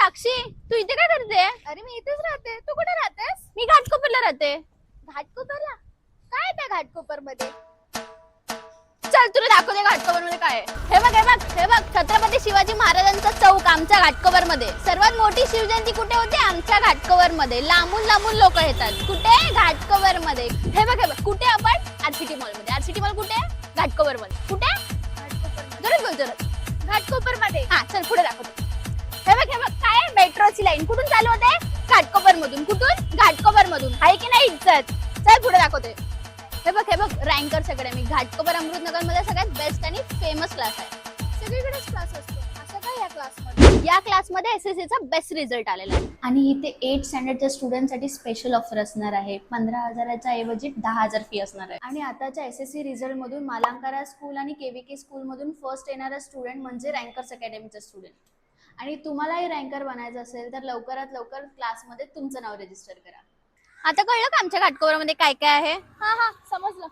साक्षी, तू इथे काय करते? अरे मी इथेच राहते. तू कुठे राहतेस? मी घाटकोपरला राहते. घाटकोपरला? काय त्या घाटकोपर मध्ये? चल तुला दाखवते घाटकोपर मध्ये काय आहे. हे बघ हे बघ हे बघ, छत्रपती शिवाजी महाराजांचा चौक आमच्या घाटकोपर मध्ये. सर्वात मोठी शिवजयंती कुठे होते? आमच्या घाटकोपर मध्ये. लांबून लांबून लोक येतात. कुठे? घाटकोपर मध्ये. हे बघ कुठे आपण? आरसीटी मॉल मध्ये. आरसीटी मॉल कुठे? घाटकोपर मध्ये. कुठे? जरूर बोल जरूर. घाटकोपर मध्ये. हा चल पुढे दाखवते. हे बघ काय? मेट्रोची लाईन कुठून चालू होते? घाटकोपर मधून. कुठून? घाटकोपर मधून. आहे की नाही इज्जत? चल पुढे दाखवते. हे बघ रँकर्स अकॅडमी घाटकोपर अमृतनगर मध्ये सगळ्यात बेस्ट आणि फेमस क्लास आहे. सगळीकडेच क्लास असतो. असं काय या क्लास मध्ये? या क्लासमध्ये एसएससी चा बेस्ट रिझल्ट आलेला आहे. आणि इथे 8th स्टँडर्डच्या स्टुडंटसाठी स्पेशल ऑफर असणार आहे. 15,000च्या ऐवजी 10,000 फी असणार आहे. आणि आताच्या एसएससी रिझल्ट मधून मालांकारा स्कूल आणि केव्हीके स्कूल मधून फर्स्ट येणारा स्टुडंट म्हणजे रँकर्स अकॅडमीचा स्टुडंट. आणि तुम्हालाही रँकर बनायचं असेल तर लवकरात लवकर क्लासमध्ये तुमचं नाव रजिस्टर करा. आता कळलं का आमच्या घाटकोपरमध्ये काय काय आहे? हा समजलं.